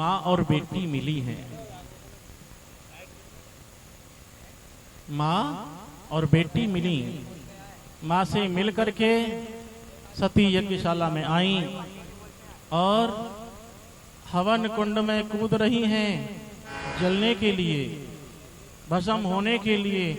माँ और बेटी मिली हैं। माँ और बेटी मिली, माँ से मिल करके सती यज्ञशाला में आई और हवन कुंड में कूद रही हैं जलने के लिए, भस्म होने के लिए।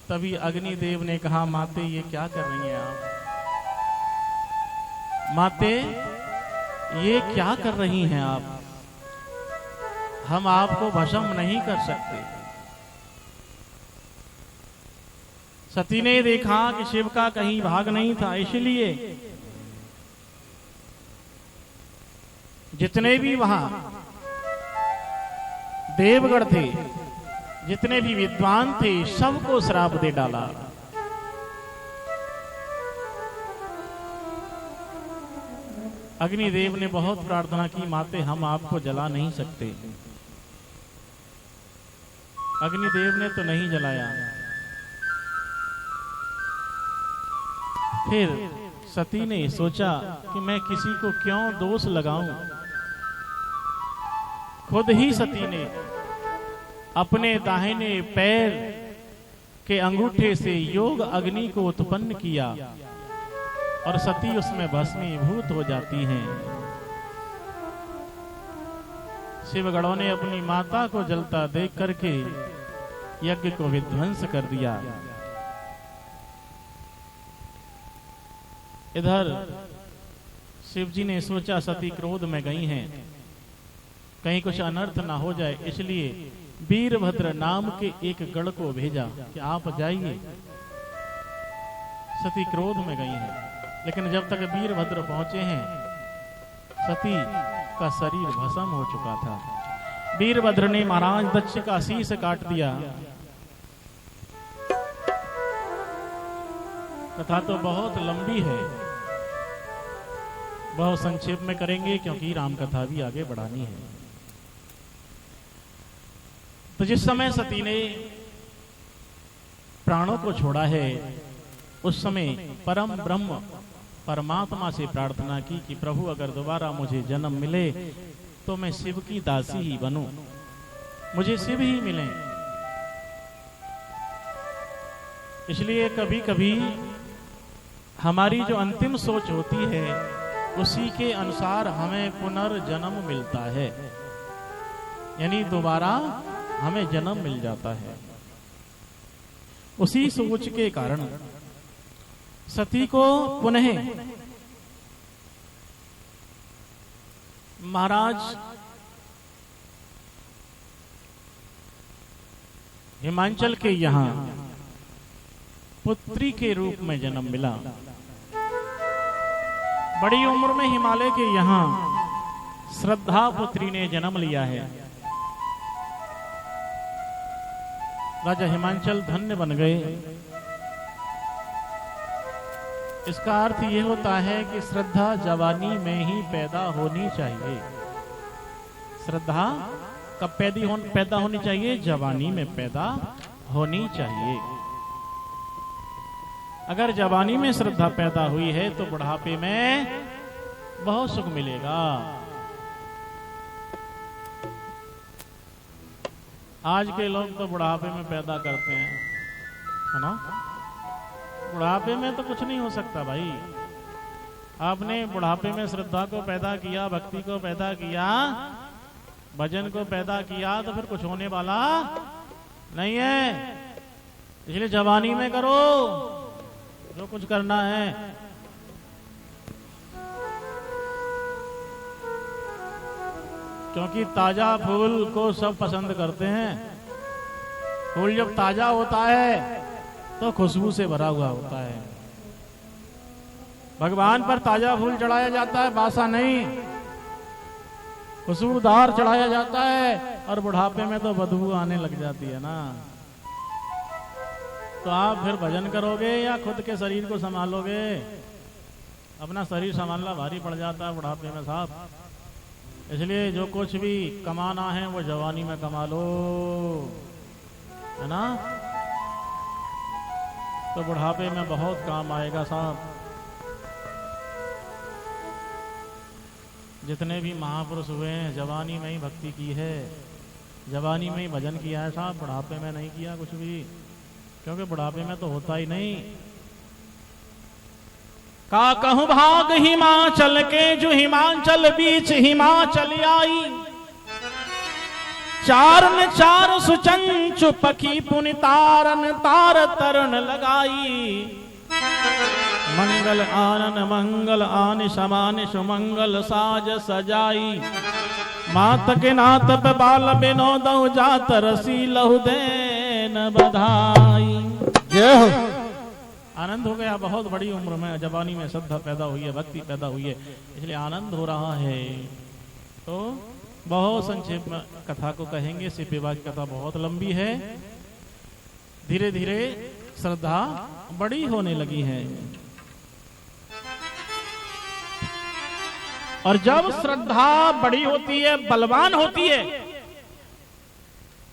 तभी अग्निदेव ने कहा, माते ये क्या कर रही हैं आप? माते ये क्या कर रही हैं आप? हम आपको भस्म नहीं कर सकते। सती ने देखा कि शिव का कहीं भाग नहीं था, इसलिए जितने भी वहां देवगण थे, जितने भी विद्वान थे, सबको श्राप दे डाला। अग्निदेव ने बहुत प्रार्थना की, माते हम आपको जला नहीं सकते। अग्निदेव ने तो नहीं जलाया। फिर सती ने सोचा कि मैं किसी को क्यों दोष लगाऊं। खुद ही सती ने अपने दाहिने पैर के अंगूठे से योग अग्नि को उत्पन्न किया और सती उसमें भस्मीभूत हो जाती हैं। शिवगणों ने अपनी माता को जलता देख करके यज्ञ को विध्वंस कर दिया। इधर शिवजी ने सोचा सती क्रोध में गई हैं, कहीं कुछ अनर्थ ना हो जाए, इसलिए वीरभद्र नाम के एक गण को भेजा कि आप जाइए। सती क्रोध में गई हैं, लेकिन जब तक वीरभद्र पहुंचे हैं सती का शरीर भस्म हो चुका था। वीरभद्र ने महाराज दक्ष का शीश काट दिया। कथा तो बहुत लंबी है, बहुत संक्षेप में करेंगे क्योंकि राम कथा भी आगे बढ़ानी है। तो जिस समय सती ने प्राणों को छोड़ा है, उस समय परम ब्रह्म परमात्मा से प्रार्थना की कि प्रभु अगर दोबारा मुझे जन्म मिले तो मैं शिव की दासी ही बनूं, मुझे शिव ही मिले। इसलिए कभी कभी हमारी जो अंतिम सोच होती है उसी के अनुसार हमें पुनर्जन्म मिलता है, यानी दोबारा हमें जन्म मिल जाता है। उसी सोच के कारण सती को पुनः महाराज हिमांचल के यहां पुत्री के रूप में जन्म मिला। बड़ी उम्र में हिमालय के यहां श्रद्धा पुत्री ने जन्म लिया है। राजा हिमांचल धन्य बन गए। इसका अर्थ यह होता है कि श्रद्धा जवानी में ही पैदा होनी चाहिए। श्रद्धा कब पैदा होनी चाहिए? जवानी में पैदा होनी चाहिए। अगर जवानी में श्रद्धा पैदा हुई है तो बुढ़ापे में बहुत सुख मिलेगा। आज के लोग तो बुढ़ापे में पैदा करते हैं, है ना? बुढ़ापे में तो कुछ नहीं हो सकता भाई। आपने बुढ़ापे में श्रद्धा को पैदा किया, भक्ति को पैदा किया, भजन को पैदा किया, तो फिर कुछ होने वाला नहीं है। इसलिए जवानी में करो जो कुछ करना है। क्योंकि ताजा फूल को सब पसंद करते हैं। फूल जब ताजा होता है तो खुशबू से भरा हुआ होता है। भगवान पर ताजा फूल चढ़ाया जाता है, बासा नहीं, खुशबूदार चढ़ाया जाता है। और बुढ़ापे में तो बदबू आने लग जाती है ना। तो आप फिर भजन करोगे या खुद के शरीर को संभालोगे? अपना शरीर संभालना भारी पड़ जाता है बुढ़ापे में साहब। इसलिए जो कुछ भी कमाना है वो जवानी में कमा लो, है ना? तो बुढ़ापे में बहुत काम आएगा साहब। जितने भी महापुरुष हुए हैं जवानी में ही भक्ति की है, जवानी में ही भजन किया है साहब, बुढ़ापे में नहीं किया कुछ भी, क्योंकि बुढ़ापे में तो होता ही नहीं। का कहूं भाग हिमाचल के, जो हिमाचल बीच हिमाचल आई, चारन चार सुचंचु पखी पुनि तारन तार तरन लगाई। मंगल आनन मंगल आन समान सुमंगल साज सजाई। मात के नात पे बाल बिनोद जात रसी लहु देन बधाई। जय हो। आनंद हो गया, बहुत बड़ी उम्र में जवानी में श्रद्धा पैदा हुई है, भक्ति पैदा हुई है, इसलिए आनंद हो रहा है। तो बहुत संक्षेप में कथा को कहेंगे, सिर्फ विवाह की कथा बहुत लंबी है। धीरे धीरे श्रद्धा बड़ी होने लगी है, और जब श्रद्धा बड़ी होती है, बलवान होती है,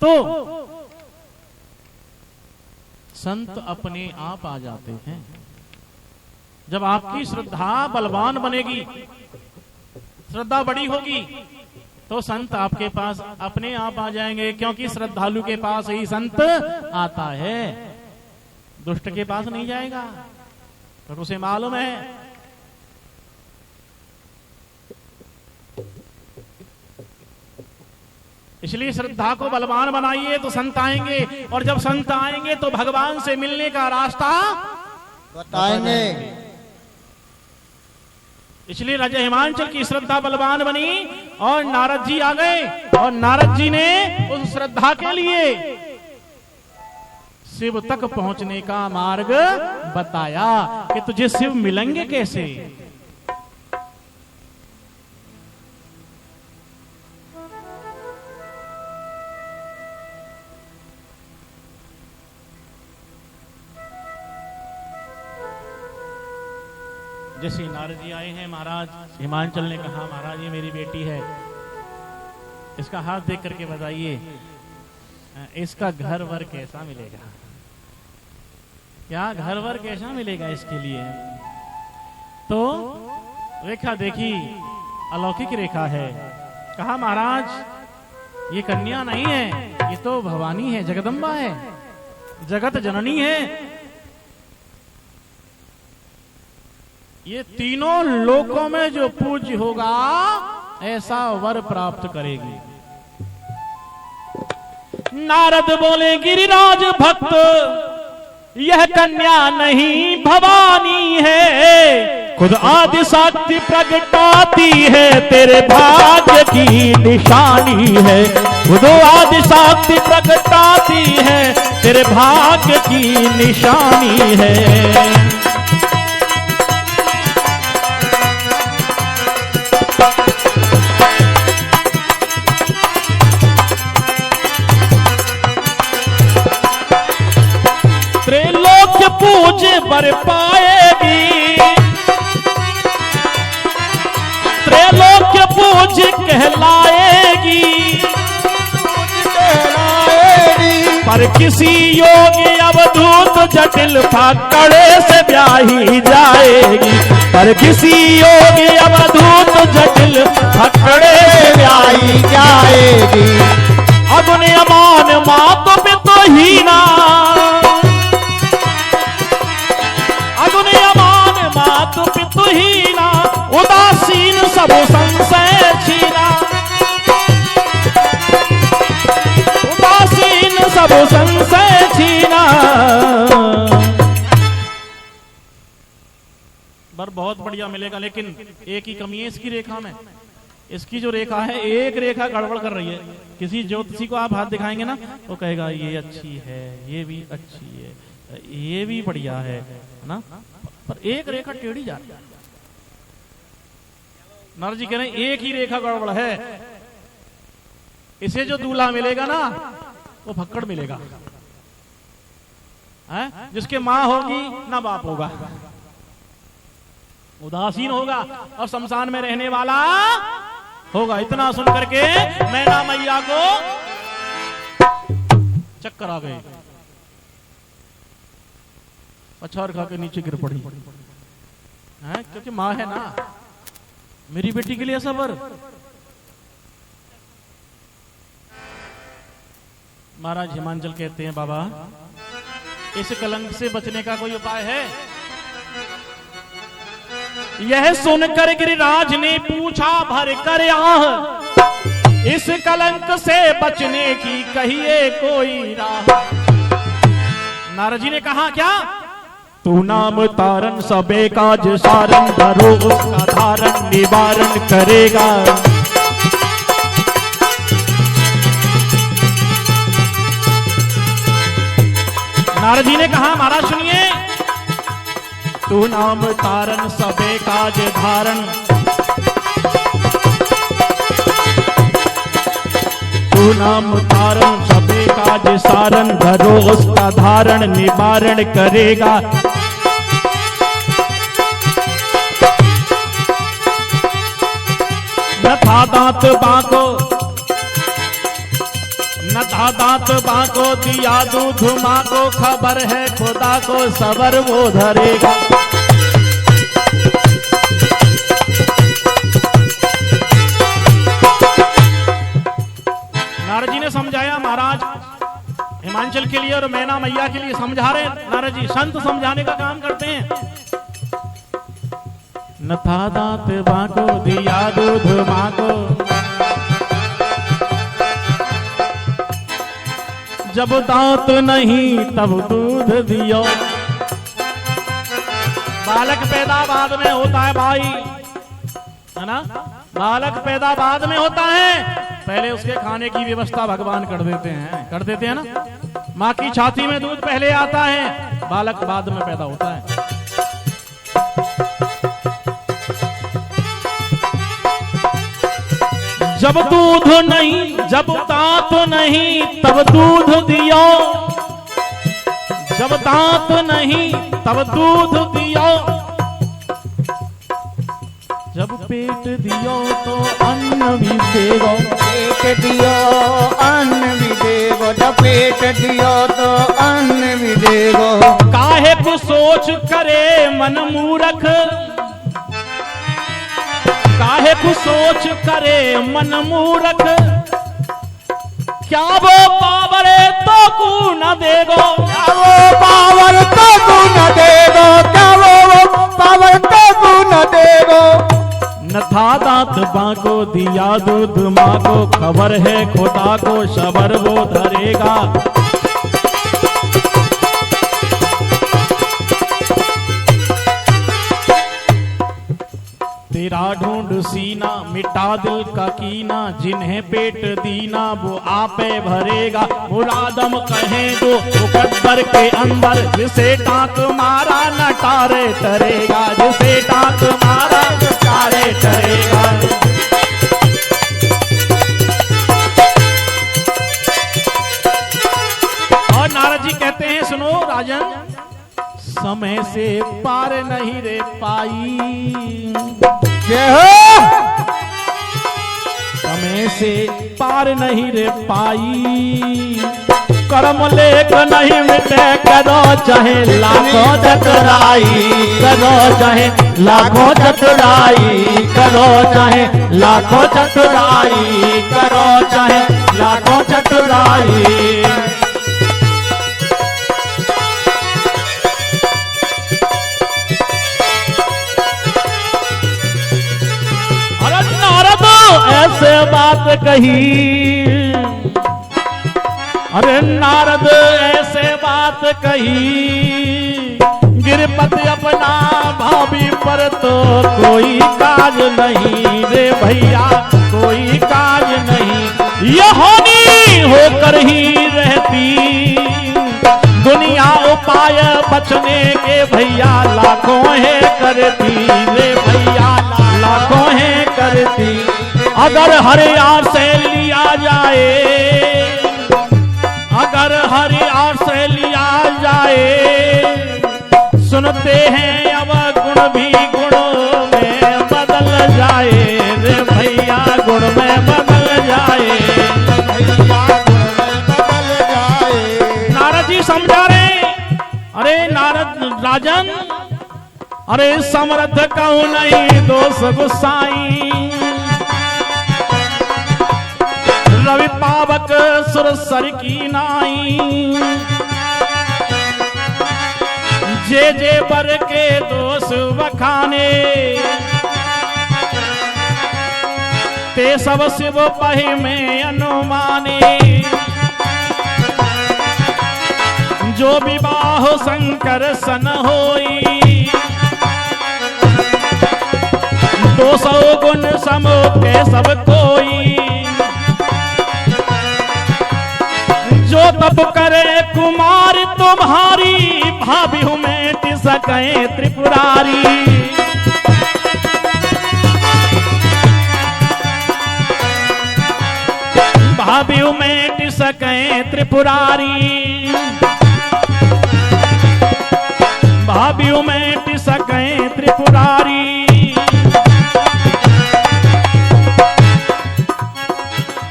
तो संत अपने आप आ जाते हैं। जब आपकी श्रद्धा बलवान बनेगी, श्रद्धा बड़ी होगी, तो संत आपके पास अपने आप आ जाएंगे, क्योंकि श्रद्धालु के पास ही संत आता है, दुष्ट के पास नहीं जाएगा, तो उसे मालूम है। इसलिए श्रद्धा को बलवान बनाइए तो संत आएंगे, और जब संत आएंगे तो भगवान से मिलने का रास्ता बताएंगे। इसलिए राजा हिमांचल की श्रद्धा बलवान बनी, और नारद जी आ गए, और नारद जी ने उस श्रद्धा के लिए शिव तक पहुंचने का मार्ग बताया कि तुझे शिव मिलेंगे कैसे। जैसे नारद जी आए हैं, महाराज हिमांचल ने कहा महाराज ये मेरी बेटी है, इसका हाथ देख करके बताइए इसका घर वर कैसा मिलेगा, क्या घर वर कैसा मिलेगा इसके लिए। तो रेखा देखी, अलौकिक रेखा है। कहा महाराज ये कन्या नहीं है, ये तो भवानी है, जगदम्बा है, जगत जननी है, ये तीनों लोकों में जो पूज्य होगा ऐसा वर प्राप्त करेगी। नारद बोले गिरिराज भक्त यह कन्या नहीं भवानी है, खुद आदि शक्ति प्रगटाती है, तेरे भाग्य की निशानी है, खुद आदि शक्ति प्रगटाती है, तेरे भाग्य की निशानी है। त्रैलोक्य पूज बर पाएगी, त्रैलोक्य पूज कहलाएगी, पर किसी योगी अवधूत जटिल फक्कड़े से ब्याही जाएगी, पर किसी योगी अवधूत जटिल फक्कड़े से ब्याही जाएगी। अगुन अमान मात पितो हीना, अगुन अमान मात पितु हीना, उदासीन सब संशय छीना, उदासीन सब संशय छीना। बर बहुत बढ़िया मिलेगा, लेकिन एक ही कमी है इसकी रेखा में। इसकी जो रेखा है, एक रेखा गड़बड़ कर रही है। किसी ज्योतिषी को आप हाथ दिखाएंगे ना, वो कहेगा ये अच्छी है, ये भी अच्छी है, ये भी बढ़िया है ना, पर एक रेखा टेढ़ी जा रही है। नारद जी कह रहे हैं एक ही रेखा गड़बड़ है, इसे जो दूल्हा मिलेगा ना वो फक्कड़ मिलेगा, है? जिसके मां होगी ना बाप होगा, उदासीन होगा और शमशान में रहने वाला होगा। इतना सुन करके मैना मैया को चक्कर आ गए, पछाड़ खा के नीचे गिर पड़ी, क्योंकि माँ है ना, मेरी बेटी के लिए ऐसा वर? महाराज हिमांचल कहते हैं, बाबा इस कलंक से बचने का कोई उपाय है? यह सुनकर गिरिराज ने पूछा भर कर आह, इस कलंक से बचने की कहिए कोई राह। नारद जी ने कहा, क्या? तू नाम तारण सबे काज सारण, धरो उसका धारण निवारण करेगा। नारद जी ने कहा, महाराज सुनिए, तू नाम तारण सबे काज धारण, तू नाम तारण सबे काज सारण, धरो उसका धारण निवारण करेगा। न था दांत बांको, न था दांत बांको, दिया दूध मां को, खबर है खुदा को सबर वो धरेगा। नारद जी ने समझाया, महाराज हिमांचल के लिए और मैना मैया के लिए समझा रहे नारद जी, संत समझाने का काम करते हैं। न था दांत बांको, दिया दूध मां को, जब दांत नहीं तब दूध दियो। बालक पैदा बाद में होता है भाई, है ना? बालक पैदा बाद में होता है, पहले उसके खाने की व्यवस्था भगवान कर देते हैं ना। माँ की छाती में दूध पहले आता है, बालक बाद में पैदा होता है। जब दूध नहीं, जब दांत नहीं तब दूध दियो, जब दांत नहीं तब दूध दियो, जब पेट दियो तो अन्न भी देगो, पेट दियो अन्न भी देगो, जब पेट दियो तो अन्न भी देगो। काहे को सोच करे मन मूरख, काहे को सोच करे मन मूरख, क्या वो पावर तो को न देगो, क्या वो पावर तो को न देगो, क्या वो पावर तो को न देगो। न था दांत बांको, दिया दूध मां को, खबर है खुदा को सबर वो धरेगा। तेरा ढूंढ सीना मिटा दिल का कीना, जिन्हें पेट दीना वो आपे भरेगा। मुरादम कहे जो मुकद्दर के अंदर, जिसे टांक मारा न टारे टरेगा, जिसे टांक मारा न टारे टरेगा। और नारद जी कहते हैं, सुनो राजन, समय से पार नहीं रे पाई, जय हो। समय से पार नहीं रे पाई, कर्म लेख नहीं मिटे, करो चाहे लाखों चतुराई, करो चाहे लाखों चतुराई, करो चाहे लाखों चतुराई, करो चाहे लाखों चतुराई। ऐसे बात कही, अरे नारद ऐसे बात कही, गिरपति अपना भाभी पर तो कोई काज नहीं रे भैया, कोई काज नहीं। ये हानि होकर ही रहती दुनिया, उपाय बचने के भैया लाखों है करती रे भैया, लाखों है करती। अगर हरियार से लिया जाए, अगर हरियार से लिया जाए, सुनते हैं अब गुण भी गुणों में बदल जाए रे भैया, गुण में बदल जाए, बदल जाए। नारद जी समझा रहे, अरे नारद राजन, अरे समर्थ कहूं नहीं दोष गुसाई, रवि पावक सुरसर की नाई, जे जे बर के दोष बखाने, ते सब शिव पहि में अनुमाने, जो विवाह शंकर सन होई, 200 गुण समो के सब कोई, जो तप करे कुमार तुम्हारी, भाभी हूं मेट सके त्रिपुरारी, भाभी हूं मेट सके त्रिपुरारी, भाभी हूं मेट सके त्रिपुरारी।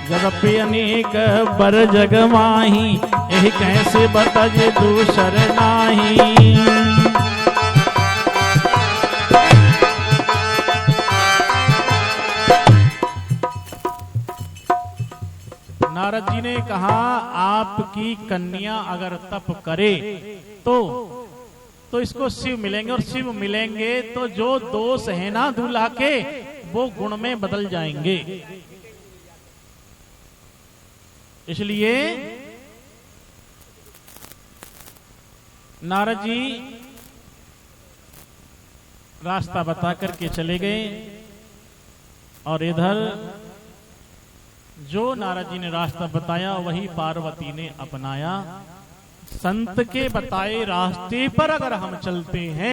जगपि अनेक बर जग माही, यही कैसे बतज दूसर नाही। नारद जी ने कहा आपकी कन्या अगर तप करे तो इसको शिव मिलेंगे, और शिव मिलेंगे तो जो दोष है ना दूल्हा के वो गुण में बदल जाएंगे। इसलिए नारद जी रास्ता बता करके चले गए, और इधर जो नारद जी ने रास्ता बताया वही पार्वती ने अपनाया। संत के बताए रास्ते पर अगर हम चलते हैं